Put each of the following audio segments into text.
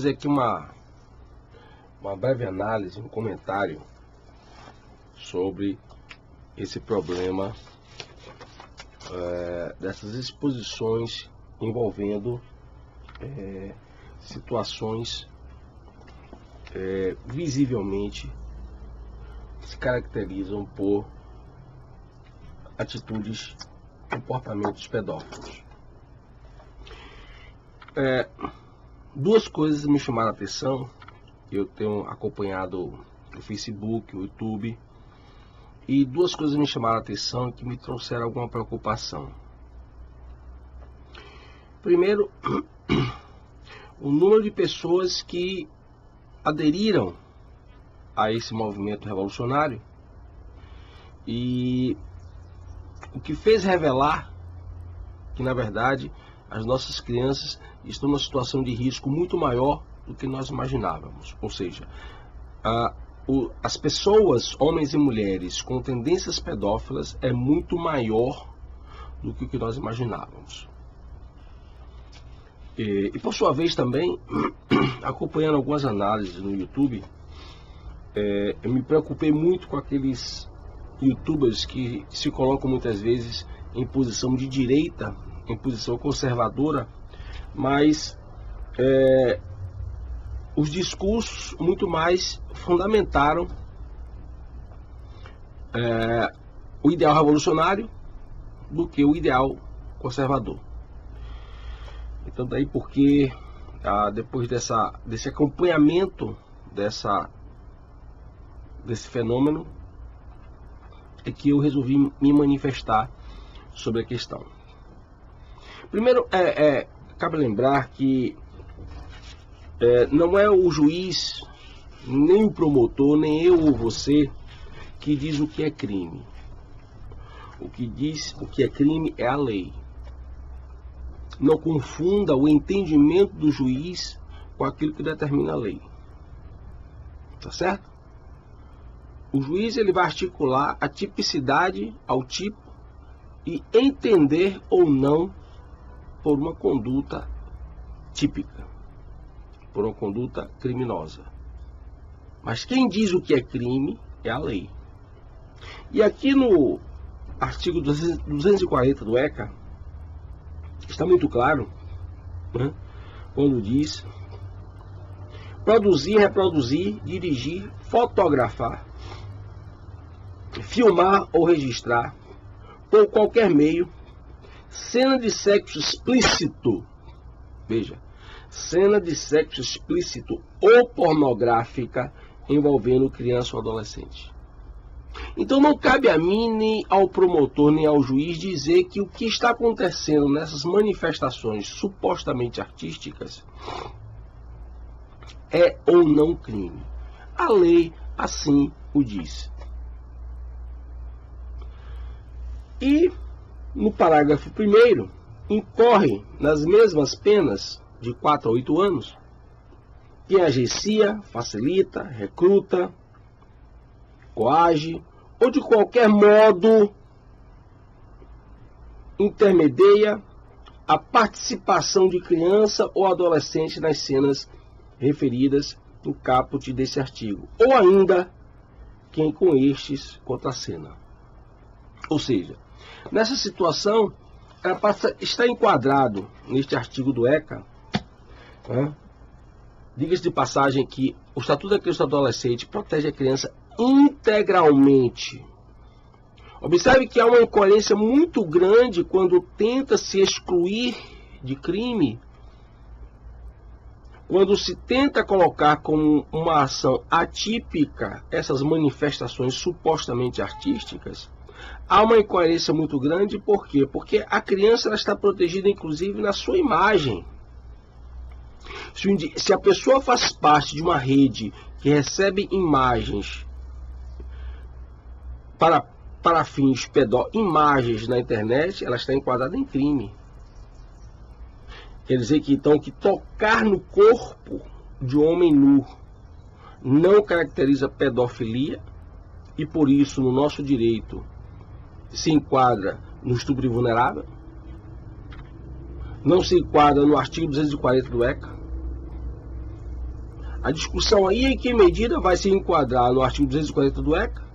fazer aqui uma breve análise, um comentário sobre esse problema dessas exposições envolvendo situações visivelmente que se caracterizam por atitudes, comportamentos pedófilos. Duas coisas me chamaram a atenção. Eu tenho acompanhado o Facebook, o YouTube, e duas coisas me chamaram a atenção que me trouxeram alguma preocupação. Primeiro, o número de pessoas que aderiram a esse movimento revolucionário, e o que fez revelar que, na verdade, as nossas crianças estão numa situação de risco muito maior do que nós imaginávamos. Ou seja, as pessoas, homens e mulheres, com tendências pedófilas é muito maior do que o que nós imaginávamos. E por sua vez também, acompanhando algumas análises no YouTube, eu me preocupei muito com aqueles YouTubers que se colocam muitas vezes em posição de direita, em posição conservadora, mas os discursos muito mais fundamentaram o ideal revolucionário do que o ideal conservador. Então daí porque depois desse acompanhamento desse fenômeno é que eu resolvi me manifestar sobre a questão. Primeiro, cabe lembrar que não é o juiz, nem o promotor, nem eu ou você que diz o que é crime. O que diz o que é crime é a lei. Não confunda o entendimento do juiz com aquilo que determina a lei. Tá certo? O juiz ele vai articular a tipicidade ao tipo e entender ou não por uma conduta típica, por uma conduta criminosa. Mas quem diz o que é crime é a lei. E aqui no artigo 240 do ECA, está muito claro, né, quando diz: produzir, reproduzir, dirigir, fotografar, filmar ou registrar, por qualquer meio, cena de sexo explícito, veja, cena de sexo explícito ou pornográfica envolvendo criança ou adolescente. Então não cabe a mim, nem ao promotor, nem ao juiz dizer que o que está acontecendo nessas manifestações supostamente artísticas é ou não crime. A lei assim o diz. E no parágrafo 1º, incorre nas mesmas penas de 4 a 8 anos quem agencia, facilita, recruta, coage ou de qualquer modo intermedia a participação de criança ou adolescente nas cenas referidas no caput desse artigo, ou ainda quem com estes contracena. Ou seja, nessa situação, ela passa, está enquadrado neste artigo do ECA, né? Diga-se de passagem que o Estatuto da Criança e do Adolescente protege a criança integralmente. Observe que há uma incoerência muito grande quando tenta se excluir de crime, quando se tenta colocar como uma ação atípica essas manifestações supostamente artísticas. Há uma incoerência muito grande, por quê? Porque a criança ela está protegida inclusive na sua imagem. Se a pessoa faz parte de uma rede que recebe imagens para fins imagens na internet, ela está enquadrada em crime. Quer dizer que então que tocar no corpo de um homem nu não caracteriza pedofilia e por isso no nosso direito se enquadra no estupro vulnerável, não se enquadra no artigo 240 do ECA. A discussão aí é em que medida vai se enquadrar no artigo 240 do ECA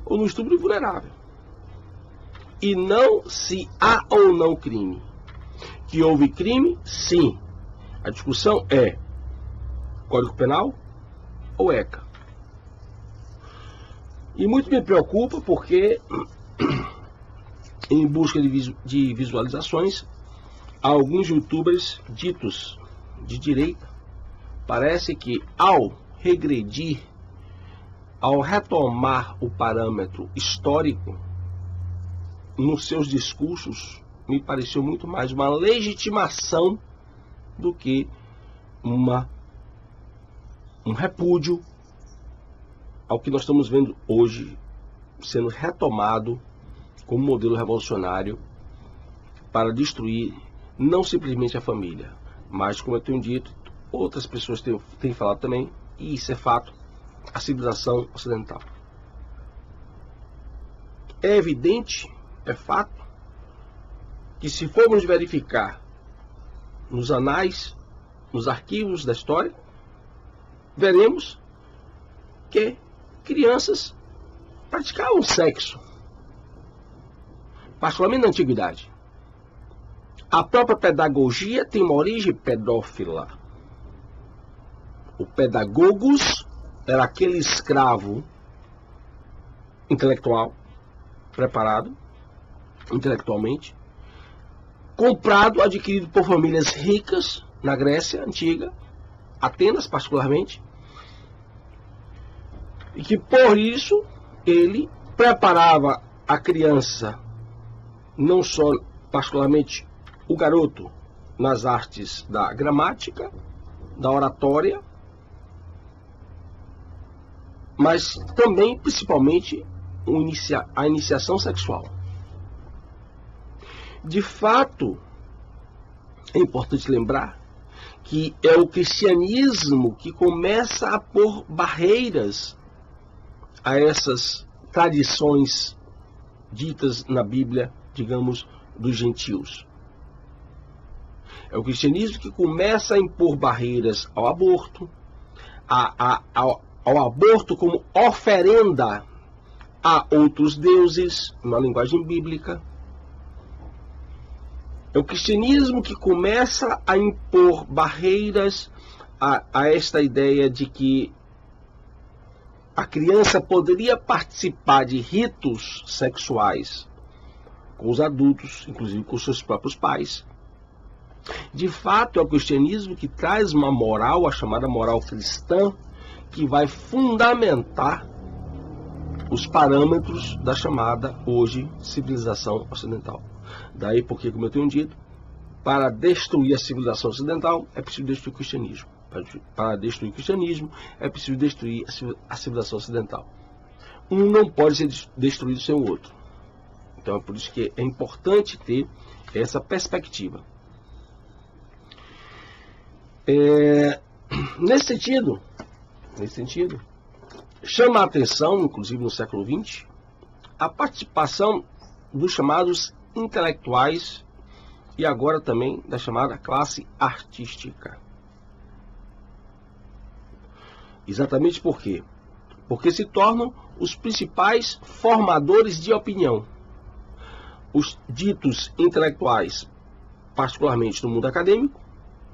ou no estupro vulnerável. E não se há ou não crime. Que houve crime, sim. A discussão é Código Penal ou ECA. E muito me preocupa porque, em busca de visualizações, alguns youtubers ditos de direita parece que ao regredir, ao retomar o parâmetro histórico nos seus discursos, me pareceu muito mais uma legitimação do que um repúdio ao que nós estamos vendo hoje sendo retomado como modelo revolucionário para destruir não simplesmente a família, mas, como eu tenho dito, outras pessoas têm falado também, e isso é fato, a civilização ocidental. É evidente, é fato, que se formos verificar nos anais, nos arquivos da história, veremos que crianças praticavam sexo, particularmente na antiguidade. A própria pedagogia tem uma origem pedófila. O pedagogos era aquele escravo intelectual, preparado intelectualmente, comprado, adquirido por famílias ricas na Grécia Antiga, Atenas particularmente, e que por isso ele preparava a criança, não só particularmente o garoto, nas artes da gramática, da oratória, mas também, principalmente, a iniciação sexual. De fato, é importante lembrar que é o cristianismo que começa a pôr barreiras a essas tradições ditas na Bíblia, digamos, dos gentios. É o cristianismo que começa a impor barreiras ao aborto, ao aborto como oferenda a outros deuses, na linguagem bíblica. É o cristianismo que começa a impor barreiras a esta ideia de que a criança poderia participar de ritos sexuais com os adultos, inclusive com seus próprios pais. De fato, é o cristianismo que traz uma moral, a chamada moral cristã, que vai fundamentar os parâmetros da chamada, hoje, civilização ocidental. Daí porque, como eu tenho dito, para destruir a civilização ocidental, é preciso destruir o cristianismo. Para destruir o cristianismo, é preciso destruir a civilização ocidental. Um não pode ser destruído sem o outro. Então é por isso que é importante ter essa perspectiva. Nesse sentido, chama a atenção, inclusive no século XX, a participação dos chamados intelectuais e agora também da chamada classe artística. Exatamente por quê? Porque se tornam os principais formadores de opinião. Os ditos intelectuais, particularmente no mundo acadêmico,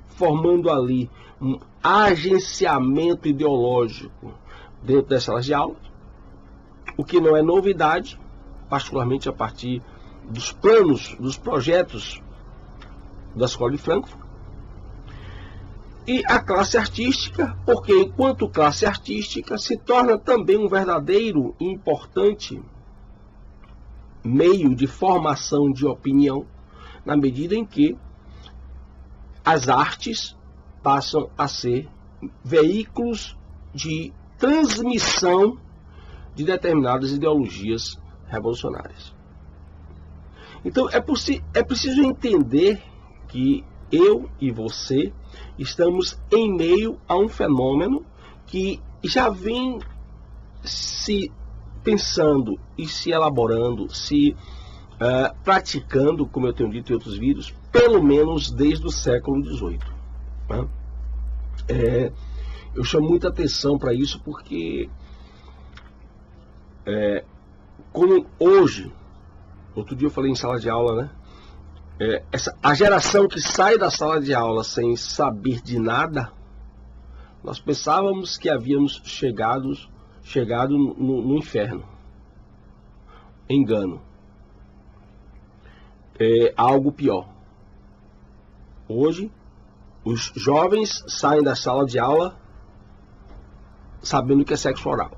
formando ali um agenciamento ideológico dentro das salas de aula, o que não é novidade, particularmente a partir dos planos, dos projetos da Escola de Frankfurt. E a classe artística, porque enquanto classe artística se torna também um verdadeiro e importante meio de formação de opinião, na medida em que as artes passam a ser veículos de transmissão de determinadas ideologias revolucionárias. Então é preciso entender que eu e você estamos em meio a um fenômeno que já vem se pensando e se elaborando, se praticando, como eu tenho dito em outros vídeos, pelo menos desde o século XVIII. Né? Eu chamo muita atenção para isso porque, como hoje, outro dia eu falei em sala de aula, né? A geração que sai da sala de aula sem saber de nada, nós pensávamos que havíamos chegado no inferno. Engano. Algo pior. Hoje, os jovens saem da sala de aula sabendo o que é sexo oral.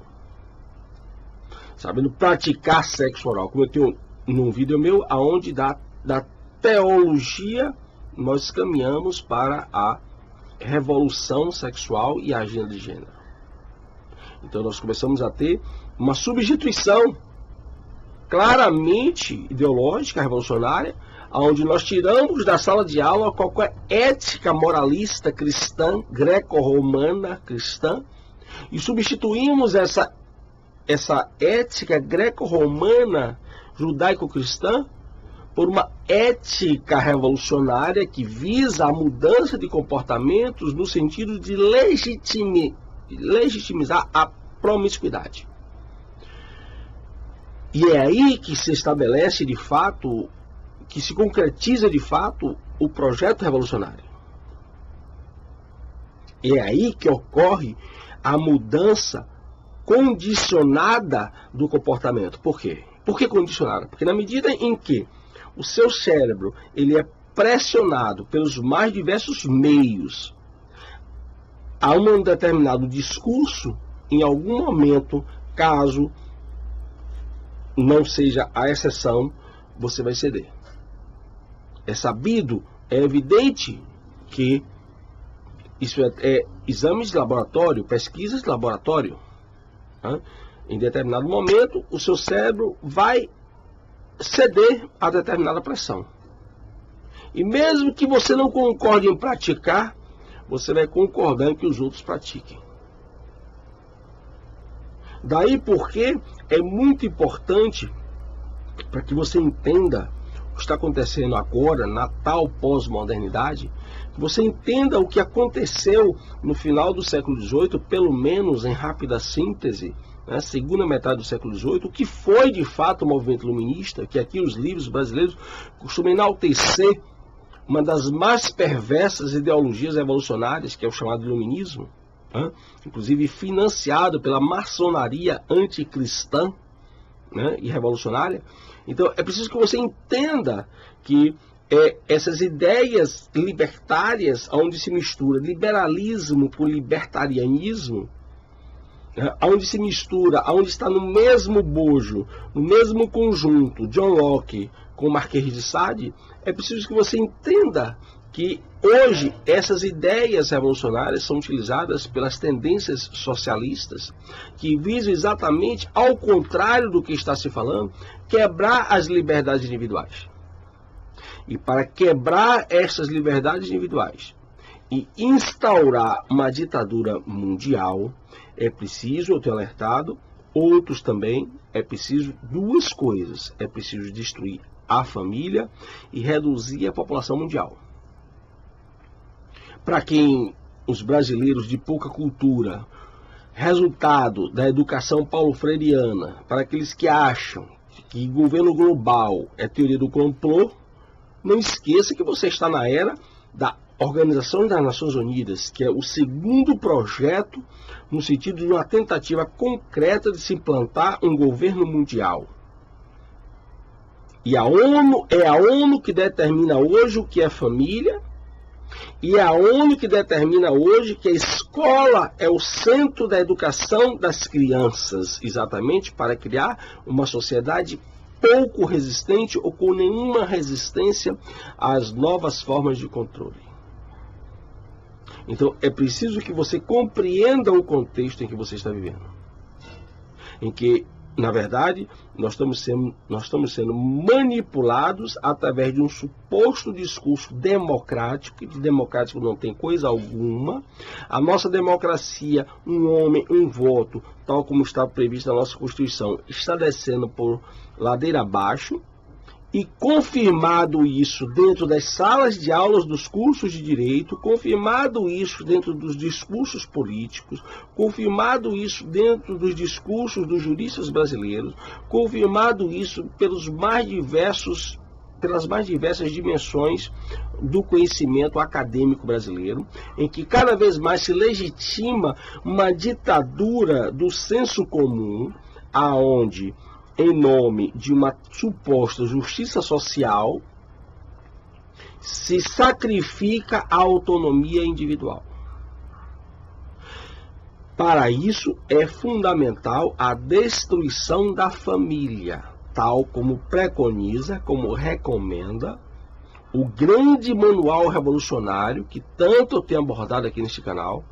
Sabendo praticar sexo oral. Como eu tenho num vídeo meu, aonde da teologia nós caminhamos para a revolução sexual e a agenda de gênero. Então nós começamos a ter uma substituição claramente ideológica, revolucionária, onde nós tiramos da sala de aula qualquer ética moralista cristã, greco-romana cristã, e substituímos essa ética greco-romana judaico-cristã por uma ética revolucionária que visa a mudança de comportamentos no sentido de legitimizar a promiscuidade. E é aí que se estabelece de fato, que se concretiza de fato o projeto revolucionário. E é aí que ocorre a mudança condicionada do comportamento. Por quê? Por que condicionada? Porque na medida em que o seu cérebro ele é pressionado pelos mais diversos meios a um determinado discurso, em algum momento, caso não seja a exceção, você vai ceder. É sabido, é evidente que isso é exames de laboratório, pesquisas de laboratório. Em determinado momento, o seu cérebro vai ceder a determinada pressão. E mesmo que você não concorde em praticar, você vai concordar em que os outros pratiquem. Daí porque é muito importante para que você entenda o que está acontecendo agora, na tal pós-modernidade, que você entenda o que aconteceu no final do século XVIII, pelo menos em rápida síntese, na segunda metade do século XVIII, o que foi de fato o movimento iluminista, que aqui os livros brasileiros costumam enaltecer uma das mais perversas ideologias revolucionárias, que é o chamado iluminismo, inclusive financiado pela maçonaria anticristã, e revolucionária. Então é preciso que você entenda que essas ideias libertárias, onde se mistura liberalismo com libertarianismo, onde se mistura, onde está no mesmo bojo, no mesmo conjunto, John Locke com o Marquês de Sade, é preciso que você entenda que hoje essas ideias revolucionárias são utilizadas pelas tendências socialistas que visam exatamente, ao contrário do que está se falando, quebrar as liberdades individuais. E para quebrar essas liberdades individuais e instaurar uma ditadura mundial, é preciso, eu tenho alertado, outros também, é preciso duas coisas. É preciso destruir a família e reduzir a população mundial. Para quem os brasileiros de pouca cultura, resultado da educação paulo-freireana, para aqueles que acham que governo global é teoria do complô, não esqueça que você está na era da Organização das Nações Unidas, que é o segundo projeto no sentido de uma tentativa concreta de se implantar um governo mundial. E a ONU que determina hoje o que é família, e é a ONU que determina hoje que a escola é o centro da educação das crianças, exatamente para criar uma sociedade pouco resistente ou com nenhuma resistência às novas formas de controle. Então é preciso que você compreenda o contexto em que você está vivendo, em que, na verdade, nós estamos sendo manipulados através de um suposto discurso democrático, que de democrático não tem coisa alguma. A nossa democracia, um homem, um voto, tal como está previsto na nossa Constituição, está descendo por ladeira abaixo. E confirmado isso dentro das salas de aulas dos cursos de direito, confirmado isso dentro dos discursos políticos, confirmado isso dentro dos discursos dos juristas brasileiros, confirmado isso pelas mais diversas dimensões do conhecimento acadêmico brasileiro, em que cada vez mais se legitima uma ditadura do senso comum, aonde, em nome de uma suposta justiça social, se sacrifica a autonomia individual. Para isso, é fundamental a destruição da família, tal como preconiza, como recomenda, o grande manual revolucionário, que tanto eu tenho abordado aqui neste canal,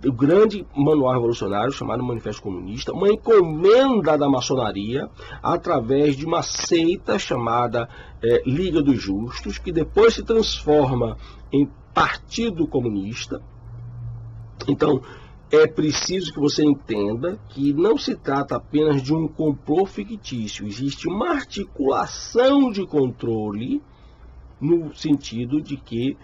o grande manual revolucionário chamado Manifesto Comunista, uma encomenda da maçonaria através de uma seita chamada Liga dos Justos, que depois se transforma em Partido Comunista. Então, é preciso que você entenda que não se trata apenas de um complô fictício, existe uma articulação de controle no sentido de que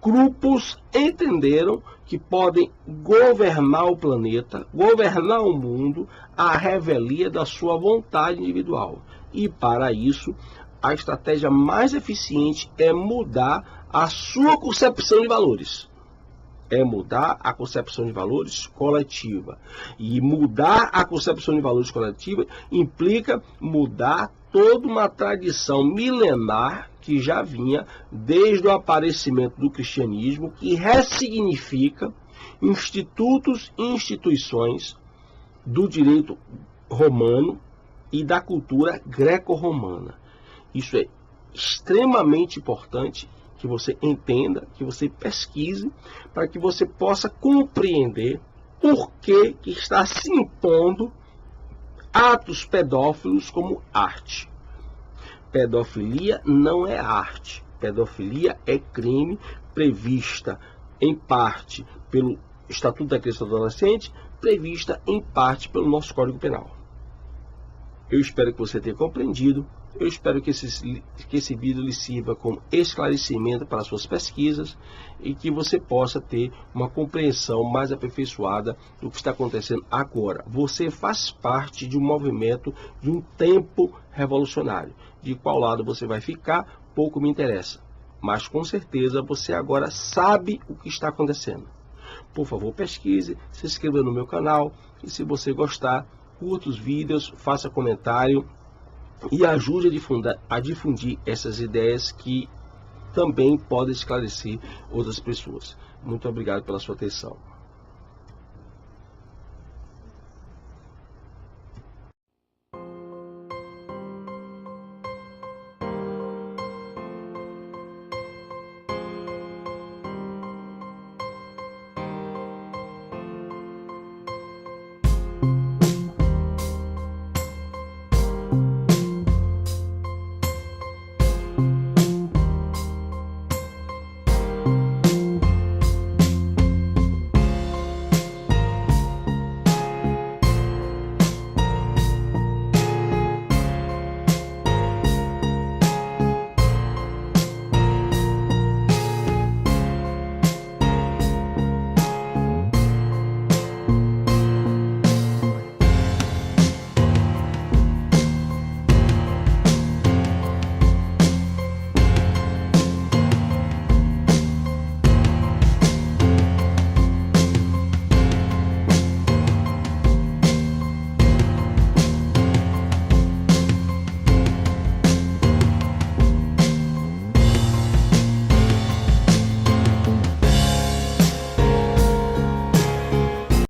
grupos entenderam que podem governar o planeta, governar o mundo à revelia da sua vontade individual. E para isso, a estratégia mais eficiente é mudar a sua concepção de valores. É mudar a concepção de valores coletiva. E mudar a concepção de valores coletiva implica mudar toda uma tradição milenar que já vinha desde o aparecimento do cristianismo, que ressignifica institutos e instituições do direito romano e da cultura greco-romana. Isso é extremamente importante que você entenda, que você pesquise, para que você possa compreender por que está se impondo atos pedófilos como arte. Pedofilia não é arte. Pedofilia é crime prevista em parte pelo Estatuto da Criança e do Adolescente, prevista em parte pelo nosso Código Penal. Eu espero que você tenha compreendido. Eu espero que esse vídeo lhe sirva como esclarecimento para as suas pesquisas e que você possa ter uma compreensão mais aperfeiçoada do que está acontecendo agora. Você faz parte de um movimento, de um tempo revolucionário. De qual lado você vai ficar, pouco me interessa. Mas com certeza você agora sabe o que está acontecendo. Por favor, pesquise, se inscreva no meu canal e se você gostar, curta os vídeos, faça comentário e ajude a difundir essas ideias que também podem esclarecer outras pessoas. Muito obrigado pela sua atenção.